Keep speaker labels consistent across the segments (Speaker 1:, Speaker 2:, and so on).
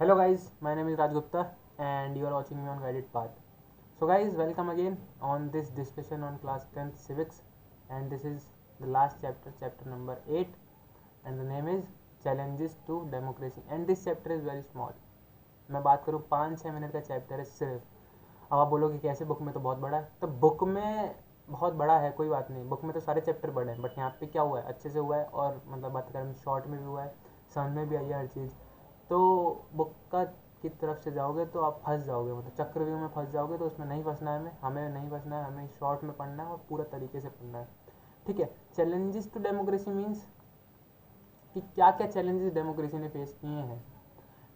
Speaker 1: Hello guys, my name is Raj Gupta and you are watching me on Guided Path. So guys, welcome again on this discussion on class 10th civics, and this is the last chapter, chapter number 8, and the name is Challenges to Democracy, and this chapter is very small. मैं बात करूँ 5-6 minute का chapter है सिर्फ. अब आप बोलोगे कैसे, बुक में तो बहुत बड़ा है. तो बुक में बहुत बड़ा है, कोई बात नहीं, बुक में तो सारे चैप्टर बड़े हैं, बट यहाँ पे क्या हुआ है, अच्छे से हुआ है, और मतलब बात करें शॉर्ट में भी हुआ है, समझ में भी आई है हर चीज़. तो बुक का की तरफ से जाओगे तो आप फंस जाओगे, मतलब चक्रव्यूह में फंस जाओगे. तो उसमें नहीं फंसना है, हमें नहीं फंसना है, हमें शॉर्ट में पढ़ना है और पूरा तरीके से पढ़ना है. ठीक है. चैलेंजेस टू डेमोक्रेसी मीन्स कि क्या क्या चैलेंजेस डेमोक्रेसी ने फेस किए हैं.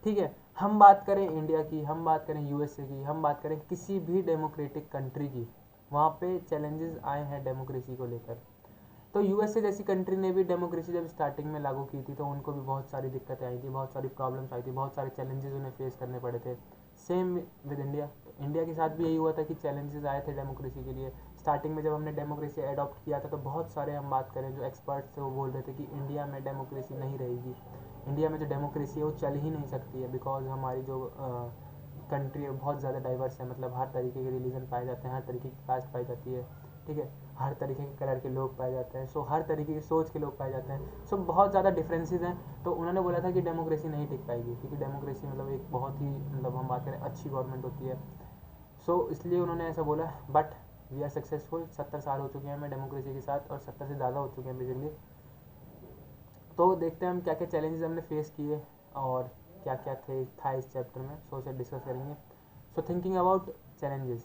Speaker 1: ठीक है. हम बात करें इंडिया की, हम बात करें यूएसए की, हम बात करें किसी भी डेमोक्रेटिक कंट्री की, वहाँ पे चैलेंजेस आए हैं डेमोक्रेसी को लेकर. तो यूएसए जैसी कंट्री ने भी डेमोक्रेसी जब स्टार्टिंग में लागू की थी तो उनको भी बहुत सारी दिक्कतें आई थी, बहुत सारी प्रॉब्लम्स आई थी, बहुत सारे चैलेंजेस उन्हें फेस करने पड़े थे. Same with India. तो इंडिया के साथ भी यही हुआ था कि चैलेंजेस आए थे डेमोक्रेसी के लिए. स्टार्टिंग में जब हमने डेमोक्रेसी अडॉप्ट किया था तो बहुत सारे, हम बात करें जो एक्सपर्ट्स थे वो बोल रहे थे कि इंडिया में डेमोक्रेसी नहीं रहेगी, इंडिया में जो डेमोक्रेसी है वो चल ही नहीं सकती है, बिकॉज हमारी जो कंट्री है बहुत ज़्यादा डाइवर्स है, मतलब हर तरीके के रिलीजन पाए जाते हैं, हर तरीके की कास्ट पाई जाती है. ठीक है. हर तरीके के कलर के लोग पाए जाते हैं, सो हर तरीके की सोच के लोग पाए जाते हैं, सो बहुत ज़्यादा डिफरेंसेस हैं. तो उन्होंने बोला था कि डेमोक्रेसी नहीं टिक पाएगी, क्योंकि डेमोक्रेसी मतलब एक बहुत ही, मतलब हम बात करें अच्छी गवर्नमेंट होती है. सो इसलिए उन्होंने ऐसा बोला. But we are successful. 70 साल हो चुके हैं हमें डेमोक्रेसी के साथ, और 70 से ज़्यादा हो चुके हैं बेसिकली. तो देखते हैं हम क्या क्या चैलेंजेस हमने फेस किए और क्या क्या था इस चैप्टर में, सो उसे डिस्कस करेंगे. सो thinking about challenges.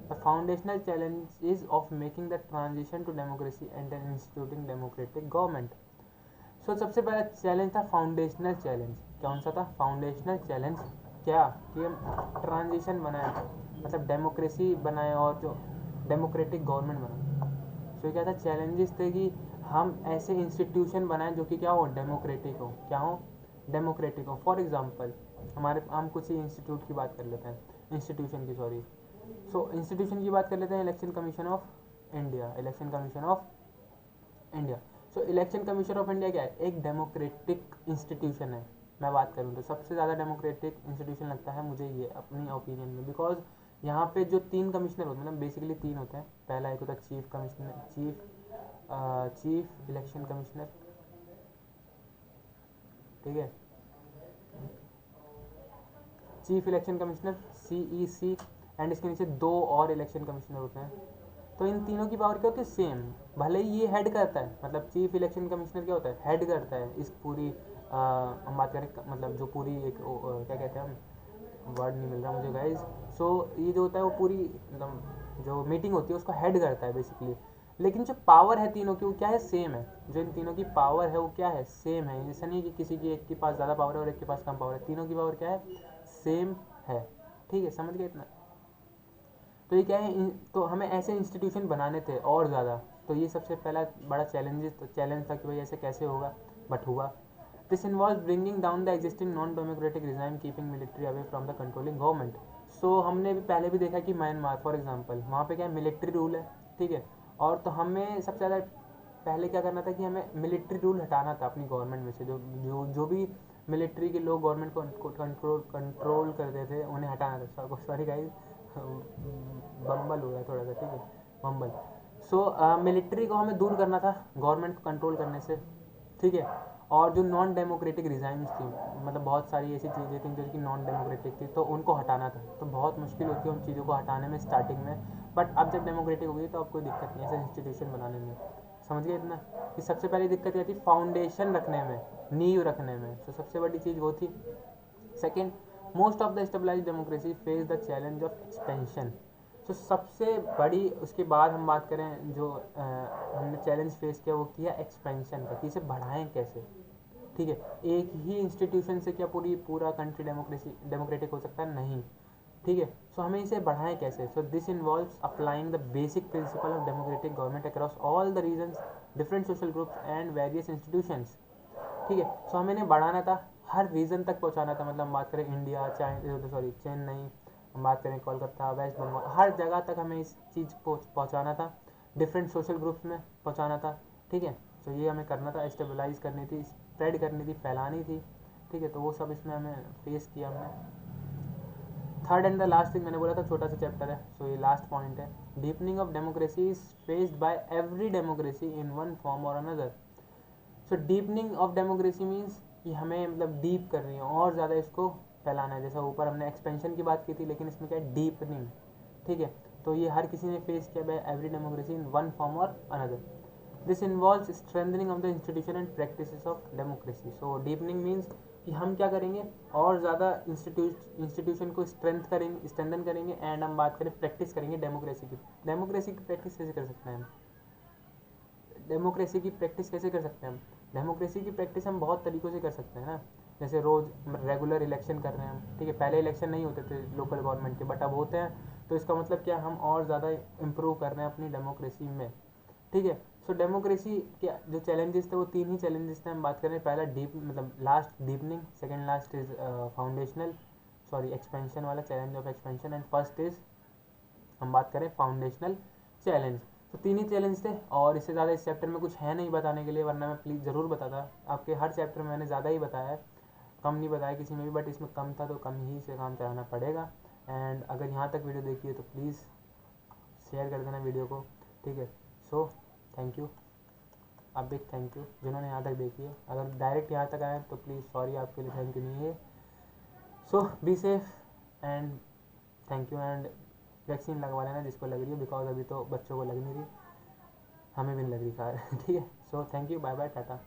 Speaker 1: The foundational challenge is of making the transition to democracy and then instituting democratic government. सो सबसे पहला चैलेंज था फाउंडेशनल चैलेंज. कौन सा था फाउंडेशनल चैलेंज? क्या कि हम ट्रांजिशन बनाए, मतलब डेमोक्रेसी बनाए और जो डेमोक्रेटिक गवर्नमेंट बनाए. सो क्या था, चैलेंजेस थे कि हम ऐसे इंस्टीट्यूशन बनाएं जो कि क्या हो, डेमोक्रेटिक हो. क्या हो, डेमोक्रेटिक हो. फॉर एग्जांपल हम कुछ ही इंस्टीट्यूट की बात कर लेते हैं, इंस्टीट्यूशन की, सॉरी. सो इंस्टीट्यूशन की बात कर लेते हैं. Election commission of India. Election commission of India. So election commission of India क्या है, एक डेमोक्रेटिक इंस्टीट्यूशन है. मैं बात करूँ तो सबसे ज़्यादा डेमोक्रेटिक इंस्टीट्यूशन लगता है मुझे ये, अपनी ओपिनियन में, बिकॉज यहाँ पे जो 3 कमिश्नर होते हैं, मतलब बेसिकली 3 होते हैं. पहला एक होता है chief commissioner, chief election commissioner. ठीक है. Chief election commissioner, CEC. And इसके नीचे 2 और इलेक्शन कमिश्नर होते हैं. तो इन तीनों की पावर क्या होती है, सेम. भले ही ये हेड करता है, मतलब चीफ इलेक्शन कमिश्नर क्या होता है, हेड करता है इस पूरी, हम बात करें मतलब जो पूरी एक क्या कहते हैं हम, वर्ड नहीं मिल रहा मुझे गाइज. सो ये जो होता है वो पूरी, मतलब जो मीटिंग होती है उसको हेड करता है बेसिकली. लेकिन जो पावर है तीनों की वो क्या है, सेम है. जो इन तीनों की पावर है वो क्या है, सेम है. ऐसा नहीं कि किसी की एक के पास ज़्यादा पावर है और एक के पास कम पावर है, तीनों की पावर क्या है, सेम है. ठीक है, समझ गए इतना. तो ये क्या है, तो हमें ऐसे इंस्टीट्यूशन बनाने थे और ज़्यादा. तो ये सबसे पहला बड़ा चैलेंज था कि भाई ऐसे कैसे होगा, बट हुआ. This involve bringing down the existing non democratic regime, keeping military away from the controlling government. So हमने भी पहले भी देखा कि म्यांमार फॉर एग्जाम्पल, वहाँ पे क्या है, मिलिट्री रूल है. ठीक है. और तो हमें सबसे ज़्यादा पहले क्या करना था कि हमें मिलिट्री रूल हटाना था अपनी गवर्नमेंट में से. जो भी मिलिट्री के लोग गवर्नमेंट को कंट्रोल करते थे उन्हें हटाना था. सॉरी गाइस, बम्बल हो रहा है थोड़ा सा. ठीक है, बम्बल. सो मिलिट्री को हमें दूर करना था गवर्नमेंट को कंट्रोल करने से. ठीक है. और जो नॉन डेमोक्रेटिक रिजाइम्स थी, मतलब बहुत सारी ऐसी चीज़ें थी जो कि नॉन डेमोक्रेटिक थी, तो उनको हटाना था. तो बहुत मुश्किल होती है उन चीज़ों को हटाने में स्टार्टिंग में, बट अब जब डेमोक्रेटिक हो गई तो अब कोई दिक्कत नहीं है ऐसे इंस्टीट्यूशन बनाने में. समझ गए इतना, कि सबसे पहली दिक्कत ये थी फाउंडेशन रखने में, नींव रखने में. तो सबसे बड़ी चीज़ वो थी. Second, most of the stabilize democracy face the challenge of expansion. तो सबसे बड़ी, उसके बाद हम बात करें जो हमने चैलेंज फेस किया वो किया एक्सपेंशन का, कि इसे बढ़ाएं कैसे. ठीक है. एक ही इंस्टीट्यूशन से क्या पूरा कंट्री डेमोक्रेटिक हो सकता है, नहीं. ठीक है. सो हमें इसे बढ़ाएं कैसे. So this involves applying the basic principle of democratic government across all the regions, different social groups and various institutions. ठीक है. सो हमें इन्हें बढ़ाना था, हर रीजन तक पहुंचाना था. मतलब हम बात करें इंडिया, चेन्नई, हम बात करें कोलकाता, वेस्ट बंगाल, हर जगह तक हमें इस चीज़ को पहुंचाना था, डिफरेंट सोशल ग्रुप्स में पहुंचाना था. ठीक है. सो ये हमें करना था, स्टेबलाइज करनी थी, स्प्रेड करनी थी, फैलानी थी. ठीक है, तो वो सब इसमें हमें फेस किया हमने। Third and the last thing, मैंने बोला था छोटा सा चैप्टर है, सो ये लास्ट पॉइंट है। Deepening of democracy is faced by every democracy in one form और another. So deepening of democracy means कि हमें मतलब डीप करनी है और ज़्यादा इसको फैलाना है। जैसा ऊपर हमने एक्सपेंशन की बात की थी, लेकिन इसमें क्या है, डीपनिंग। ठीक है, तो ये हर किसी ने फेस किया by every democracy in one form और another. This involves strengthening of the institution and practices of democracy. So deepening means कि हम क्या करेंगे, और ज़्यादा इंस्टीट्यूशन को स्ट्रेंथन करेंगे एंड हम बात करें प्रैक्टिस करेंगे डेमोक्रेसी की। डेमोक्रेसी की प्रैक्टिस कैसे कर सकते हैं हम? डेमोक्रेसी की प्रैक्टिस कैसे कर सकते हैं हम? डेमोक्रेसी की प्रैक्टिस हम बहुत तरीक़ों से कर सकते हैं ना। जैसे रोज़ रेगुलर इलेक्शन कर रहे हैं हम, ठीक है, पहले इलेक्शन नहीं होते थे लोकल गवर्नमेंट के, बट अब होते हैं। तो इसका मतलब क्या, हम और ज़्यादा इम्प्रूव कर रहे हैं अपनी डेमोक्रेसी में। ठीक है, सो डेमोक्रेसी के जो चैलेंजेस थे वो तीन ही चैलेंजेस थे हम बात करें। पहला डीप मतलब last deepening, second last is foundational sorry expansion वाला, challenge of expansion, and first is हम बात करें फाउंडेशनल चैलेंज। तो तीन ही चैलेंज थे, और इससे ज़्यादा इस चैप्टर में कुछ है नहीं बताने के लिए, वरना मैं प्लीज़ ज़रूर बताता। आपके हर चैप्टर में मैंने ज़्यादा ही बताया है, कम नहीं बताया किसी में भी, बट इसमें कम था तो कम ही से काम चलाना पड़ेगा। एंड अगर यहाँ तक वीडियो देखी है तो प्लीज़ शेयर कर देना वीडियो को। ठीक है, सो थैंक यू, अब बिग थैंक यू जिन्होंने यहाँ तक देखी है। अगर डायरेक्ट यहाँ तक आए तो प्लीज़ सॉरी, आपके लिए थैंक यू नहीं है। So be safe and thank you. And vaccine लगवा लेना जिसको लग रही है, बिकॉज अभी तो बच्चों को लग नहीं रही, हमें भी नहीं लग रही खैर। ठीक है, so thank you, bye bye, Tata.